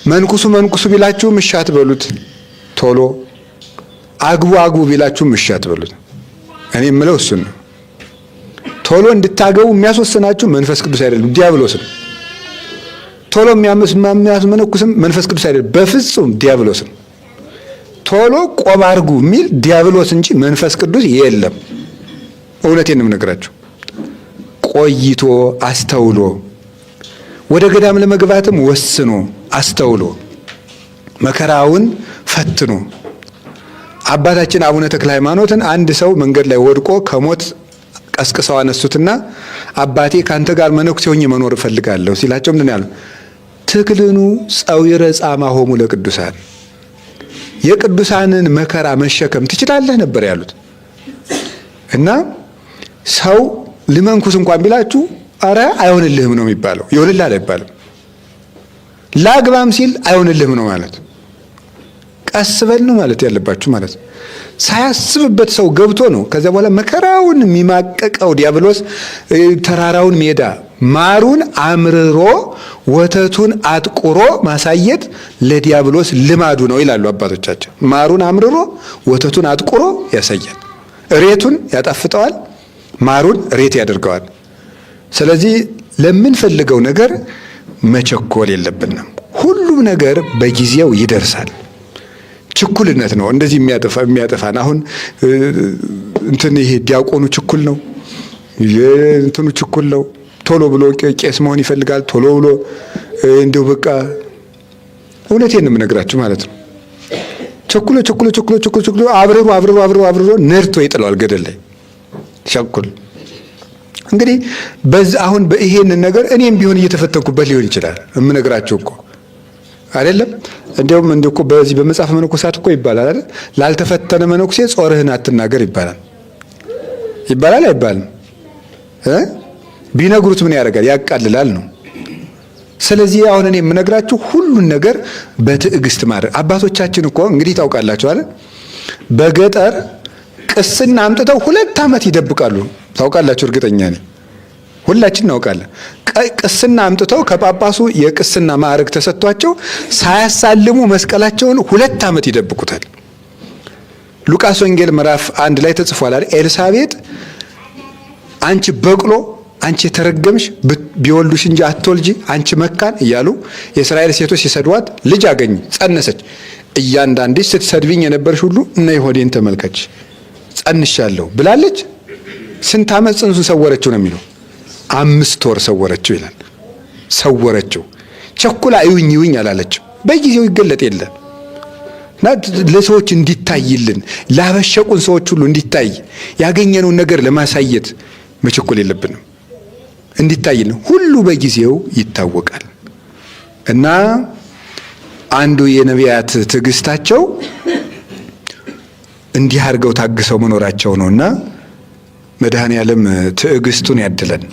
መንኩሱ ቢላችሁ እሺ አትበሉት ቶሎ። አግቡ ቢላችሁ እሺ አትበሉት። እኔ የምለው እሱን ነው። ቶሎ እንድታገቡ የሚያስወስናችሁ መንፈስ ቅዱስ አይደለም፣ ዲያብሎስ ነው። ቶሎ የሚያስመነኩስም መንፈስ ቅዱስ አይደለም፣ በፍጹም ዲያብሎስ ነው። ቶሎ ቆብ አድርጉ የሚል ዲያብሎስ እንጂ መንፈስ ቅዱስ የለም። እውነቴን ነው የምነግራችሁ። ቆይቶ አስተውሎ ወደ ገዳም ለመግባትም ወስኖ አስተውሎ መከራውን ፈትኖ አባታችን አቡነ ተክለ ሃይማኖትን አንድ ሰው መንገድ ላይ ወድቆ ከሞት ቀስቅሰው አነሱትና አባቴ ካንተ ጋር መነኩሴ ሆኜ መኖር እፈልጋለሁ ሲላቸው ምንድን ያሉ? ትክልኑ ጸዊረ ጻማ ሆሙ ለቅዱሳን፣ የቅዱሳንን መከራ መሸከም ትችላለህ ነበር ያሉት። እና ሰው ልመንኩስ እንኳን ቢላችሁ አረ አይሆንልህም ነው የሚባለው፣ ይሆንልህ አይባልም። ላግባም ሲል አይሆንልህም ነው ማለት። ቀስ በል ነው ማለት ያለባችሁ ማለት ነው። ሳያስብበት ሰው ገብቶ ነው ከዚያ በኋላ መከራውን የሚማቀቀው ዲያብሎስ። ተራራውን ሜዳ ማሩን አምርሮ ወተቱን አጥቁሮ ማሳየት ለዲያብሎስ ልማዱ ነው ይላሉ አባቶቻችን። ማሩን አምርሮ ወተቱን አጥቁሮ ያሳያል። እሬቱን ያጣፍጠዋል፣ ማሩን እሬት ያደርገዋል። ስለዚህ ለምንፈልገው ነገር መቸኮል የለብንም። ሁሉም ነገር በጊዜው ይደርሳል። ችኩልነት ነው እንደዚህ የሚያጠፋን። አሁን እንትን ይሄ ዲያቆኑ ችኩል ነው፣ እንትኑ ችኩል ነው። ቶሎ ብሎ ቄስ መሆን ይፈልጋል። ቶሎ ብሎ እንደው በቃ እውነቴን ነው የምነግራችሁ ማለት ነው። ቸኩሎ አብረሮ ነርቶ ይጥለዋል ገደል ላይ ቸኩል። እንግዲህ በዚህ አሁን በይሄንን ነገር እኔም ቢሆን እየተፈተንኩበት ሊሆን ይችላል የምነግራችሁ እኮ አይደለም። እንደውም እንደኮ በዚህ በመጽሐፍ መነኮሳት እኮ ይባላል አይደል? ላልተፈተነ መነኩሴ ጾርህን አትናገር ይባላል። ይባላል አይባልም? ቢነግሩት ምን ያደርጋል? ያቃልላል ነው። ስለዚህ አሁን እኔ የምነግራችሁ ሁሉን ነገር በትዕግስት ማድረግ። አባቶቻችን እኮ እንግዲህ ታውቃላችሁ አይደል? በገጠር ቅስና አምጥተው 2 ዓመት ይደብቃሉ። ታውቃላችሁ? እርግጠኛ ነኝ ሁላችን እናውቃለን። ቅስና አምጥተው ከጳጳሱ የቅስና ማዕረግ ተሰጥቷቸው ሳያሳልሙ መስቀላቸውን 2 ዓመት ይደብቁታል። ሉቃስ ወንጌል ምዕራፍ 1 ላይ ተጽፏል አይደል? ኤልሳቤጥ አንቺ በቅሎ፣ አንቺ የተረገምሽ ቢወልዱሽ እንጂ አትወልጂ፣ አንቺ መካን እያሉ የእስራኤል ሴቶች ሲሰድዋት ልጅ አገኝ ጸነሰች። እያንዳንድሽ ስትሰድብኝ የነበርሽ ሁሉ እና ይሆዴን ተመልከች ጸንሻለሁ ብላለች። ስንት ዓመት ጽንሱን ሰወረችው ነው የሚለው? 5 ወር ሰወረችው ይላል። ሰወረችው። ቸኩላ ይውኝ አላለችም። በጊዜው ይገለጥ የለ እና ለሰዎች እንዲታይልን ላበሸቁን ሰዎች ሁሉ እንዲታይ ያገኘነውን ነገር ለማሳየት መቸኮል የለብንም። እንዲታይልን ሁሉ በጊዜው ይታወቃል። እና አንዱ የነቢያት ትዕግስታቸው እንዲህ አድርገው ታግሰው መኖራቸው ነውና መድኃኔዓለም ትዕግስቱን ያድለን።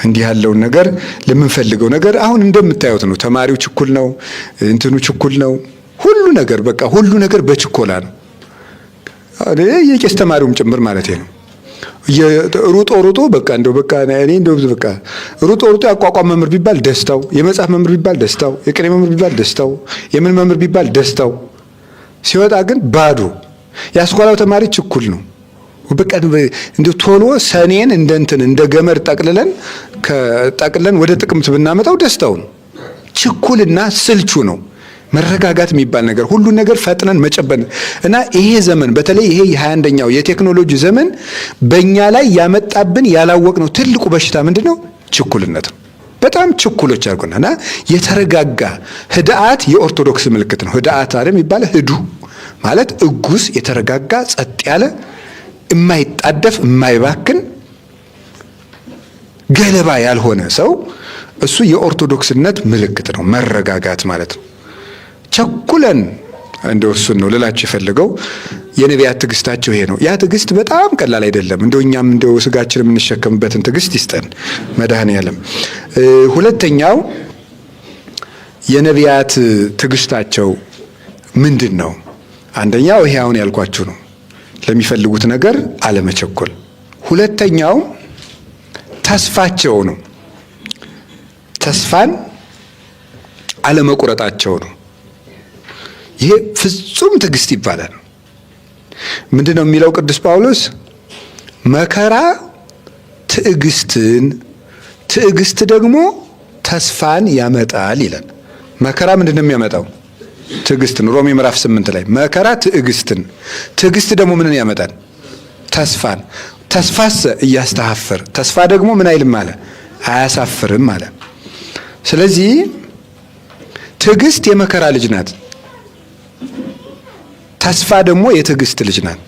እንዲህ ያለውን ነገር ለምንፈልገው ነገር አሁን እንደምታዩት ነው። ተማሪው ችኩል ነው፣ እንትኑ ችኩል ነው። ሁሉ ነገር በቃ ሁሉ ነገር በችኮላ ነው። የቄስ ተማሪውም ጭምር ማለት ነው። ሩጦ በቃ እንደው በቃ እኔ እንደው በቃ ሩጦ ያቋቋም መምህር ቢባል ደስታው፣ የመጽሐፍ መምህር ቢባል ደስታው፣ የቅኔ መምህር ቢባል ደስታው፣ የምን መምህር ቢባል ደስታው፣ ሲወጣ ግን ባዶ። ያስኳላው ተማሪ ችኩል ነው። በቃ እንደ ቶሎ ሰኔን እንደ ገመድ ጠቅልለን ወደ ጥቅምት ብናመጣው ደስታው ነው። ችኩልና ስልቹ ነው። መረጋጋት የሚባል ነገር ሁሉን ነገር ፈጥነን መጨበን እና ይሄ ዘመን በተለይ ይሄ የ21ኛው የቴክኖሎጂ ዘመን በእኛ ላይ ያመጣብን ያላወቅነው ትልቁ በሽታ ምንድነው? ችኩልነት ነው። በጣም ችኩሎች አድርጎናል። እና የተረጋጋ ህድአት የኦርቶዶክስ ምልክት ነው። ህድአት አይደል የሚባለው? ህዱ ማለት እጉስ፣ የተረጋጋ ጸጥ ያለ የማይጣደፍ የማይባክን ገለባ ያልሆነ ሰው እሱ የኦርቶዶክስነት ምልክት ነው። መረጋጋት ማለት ነው። ቸኩለን እንደው እሱን ነው ልላችሁ የፈለገው። የነቢያት ትዕግስታቸው ይሄ ነው። ያ ትዕግስት በጣም ቀላል አይደለም። እንደው እኛም እንደው ስጋችን የምንሸከምበትን ትዕግስት ይስጠን መድኃኔዓለም። ሁለተኛው የነቢያት ትዕግስታቸው ምንድን ነው? አንደኛው ይሄ አሁን ያልኳችሁ ነው፣ ለሚፈልጉት ነገር አለመቸኮል። ሁለተኛው ተስፋቸው ነው። ተስፋን አለመቁረጣቸው ነው። ይሄ ፍጹም ትዕግስት ይባላል። ምንድን ነው የሚለው ቅዱስ ጳውሎስ? መከራ ትዕግስትን፣ ትዕግስት ደግሞ ተስፋን ያመጣል ይላል። መከራ ምንድን ነው የሚያመጣው? ትዕግስትን። ሮሜ ምዕራፍ 8 ላይ መከራ ትዕግስትን፣ ትዕግስት ደግሞ ምንን ያመጣል? ተስፋን። ተስፋስ እያስተሐፍር፣ ተስፋ ደግሞ ምን አይልም አለ? አያሳፍርም አለ። ስለዚህ ትዕግስት የመከራ ልጅ ናት፣ ተስፋ ደግሞ የትዕግስት ልጅ ናት።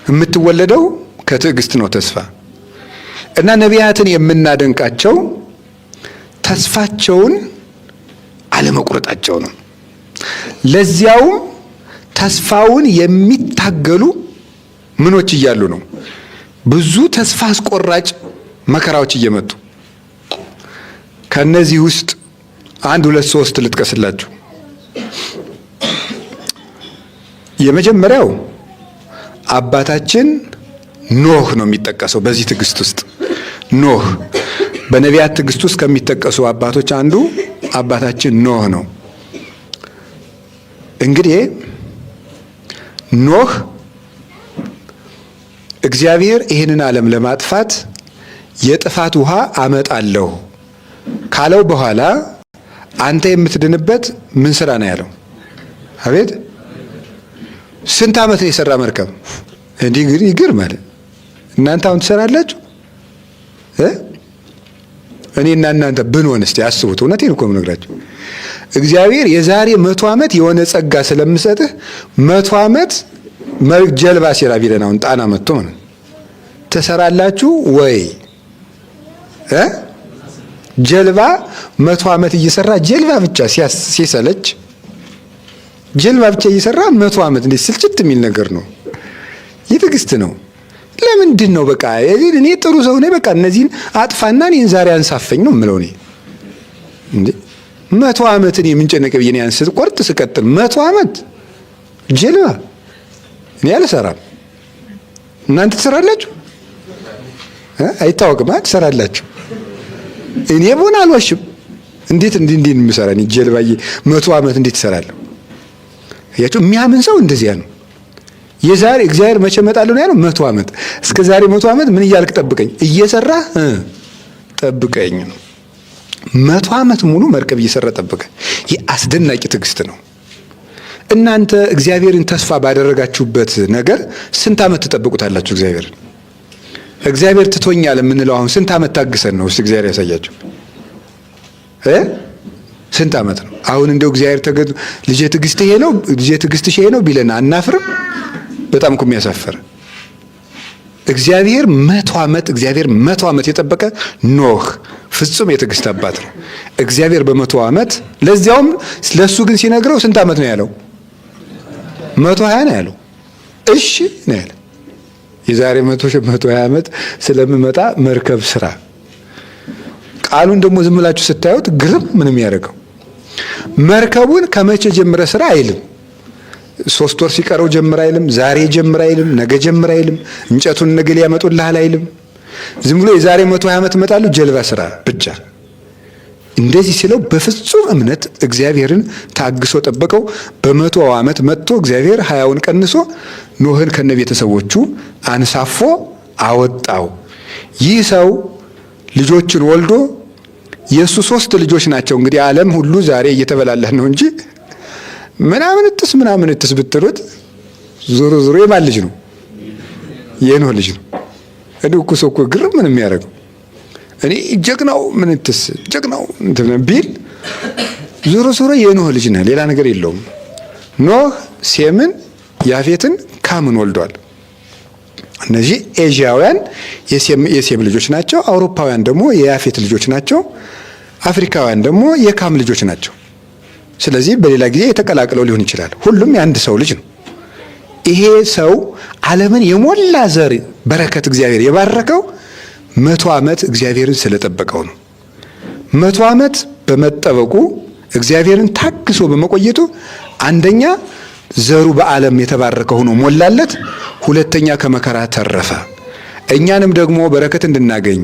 የምትወለደው ከትዕግስት ነው ተስፋ። እና ነቢያትን የምናደንቃቸው ተስፋቸውን አለመቁረጣቸው ነው። ለዚያውም ተስፋውን የሚታገሉ ምኖች እያሉ ነው? ብዙ ተስፋ አስቆራጭ መከራዎች እየመጡ። ከነዚህ ውስጥ 1 2 3 ልጥቀስላችሁ። የመጀመሪያው አባታችን ኖህ ነው የሚጠቀሰው በዚህ ትዕግስት ውስጥ። ኖህ በነቢያት ትዕግስት ውስጥ ከሚጠቀሱ አባቶች አንዱ አባታችን ኖህ ነው። እንግዲህ ኖህ እግዚአብሔር ይህንን ዓለም ለማጥፋት የጥፋት ውሃ አመጣለሁ ካለው በኋላ አንተ የምትድንበት ምን ስራ ነው ያለው? አቤት! ስንት ዓመት ነው የሰራ መርከብ? እንዲህ እንግዲህ ይገርማል። እናንተ አሁን ትሰራላችሁ? እኔና እናንተ ብንሆን እስቲ አስቡት። እውነቴን እኮ የምነግራችሁ እግዚአብሔር የዛሬ 100 ዓመት የሆነ ጸጋ ስለምሰጥህ 100 ዓመት ጀልባ ሲራ ቢለን አሁን ጣና መጥቶ ማለት ትሰራላችሁ ወይ? ጀልባ 100 ዓመት እየሰራ ጀልባ ብቻ ሲሰለች ጀልባ ብቻ እየሰራ 100 ዓመት እንዴት ስልችት የሚል ነገር ነው። የትዕግስት ነው። ለምንድን ነው በቃ እኔ ጥሩ ሰው ነኝ በቃ እነዚህን አጥፋና እኔን ዛሬ አንሳፈኝ ነው የምለው። እኔ እንዴ 100 ዓመት እኔ ምን ጨነቀ ብዬ አንስ ቆርጥ ስቀጥል 100 ዓመት ጀልባ እኔ አልሰራም። እናንተ ትሰራላችሁ? አይታወቅም። ትሰራላችሁ። እኔ ቦን አልዋሽም። እንዴት እንዲህ የምሰራ እኔ ጀልባዬ 100 ዓመት እንዴት እሰራለሁ? ያቸው የሚያምን ሰው እንደዚያ ነው። የዛሬ እግዚአብሔር መቼ እመጣለሁ ነው ያለው? 100 ዓመት። እስከ ዛሬ 100 ዓመት ምን እያልክ ጠብቀኝ፣ እየሰራህ ጠብቀኝ ነው። 100 ዓመት ሙሉ መርከብ እየሰራ ጠብቀኝ። ይህ አስደናቂ ትዕግስት ነው። እናንተ እግዚአብሔርን ተስፋ ባደረጋችሁበት ነገር ስንት ዓመት ትጠብቁታላችሁ? እግዚአብሔር ትቶኛል የምንለው አሁን ስንት ዓመት ታግሰን ነው? እስቲ እግዚአብሔር ያሳያችሁ። ስንት ዓመት ነው? አሁን እንደው እግዚአብሔር ልጄ ትዕግስት ይሄ ነው፣ ልጄ ትዕግስትሽ ይሄ ነው ቢለን አናፍርም? በጣም እኮ የሚያሳፍር እግዚአብሔር 100 ዓመት የጠበቀ ኖህ ፍጹም የትዕግስት አባት ነው። እግዚአብሔር በ100 ዓመት ለዚያውም ለሱ ግን ሲነግረው ስንት ዓመት ነው ያለው? 120 ነው ያለው። እሺ ነው ያለው። የዛሬ 120 ዓመት ስለምመጣ መርከብ ስራ። ቃሉን ደግሞ ዝም ብላችሁ ስታዩት ግርም ምንም ያደርገው መርከቡን ከመቼ ጀምረ ስራ አይልም። 3 ወር ሲቀረው ጀምር አይልም። ዛሬ ጀምር አይልም። ነገ ጀምር አይልም። እንጨቱን ነገ ሊያመጡልሃል አይልም። ዝም ብሎ የዛሬ 120 ዓመት እመጣሉ ጀልባ ስራ ብቻ። እንደዚህ ሲለው በፍጹም እምነት እግዚአብሔርን ታግሶ ጠበቀው። በ100 ዓመት መጥቶ እግዚአብሔር 20ውን ቀንሶ ኖህን ከነቤተሰቦቹ አንሳፎ አወጣው። ይህ ሰው ልጆችን ወልዶ የሱ 3 ልጆች ናቸው። እንግዲህ ዓለም ሁሉ ዛሬ እየተበላላህ ነው እንጂ ምናምን እጥስ ብትሉት ዞሮ የማን ልጅ ነው? የኖህ ልጅ ነው። እንዲሁ እኮ ሰው እኮ ግርም ምን የሚያደርገው እኔ ጀግናው ምን እጥስ ጀግናው እንትን ቢል ዞሮ የኖህ ልጅ ነው። ሌላ ነገር የለውም። ኖህ ሴምን፣ ያፌትን፣ ካምን ወልዷል። እነዚህ ኤዥያውያን የሴም ልጆች ናቸው። አውሮፓውያን ደግሞ የያፌት ልጆች ናቸው። አፍሪካውያን ደግሞ የካም ልጆች ናቸው። ስለዚህ በሌላ ጊዜ የተቀላቅለው ሊሆን ይችላል። ሁሉም የአንድ ሰው ልጅ ነው። ይሄ ሰው ዓለምን የሞላ ዘር በረከት እግዚአብሔር የባረከው 100 ዓመት እግዚአብሔርን ስለጠበቀው ነው። 100 ዓመት በመጠበቁ እግዚአብሔርን ታግሶ በመቆየቱ አንደኛ ዘሩ በዓለም የተባረከ ሆኖ ሞላለት፣ ሁለተኛ ከመከራ ተረፈ። እኛንም ደግሞ በረከት እንድናገኝ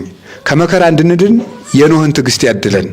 ከመከራ እንድንድን የኖህን ትዕግስት ያድለን።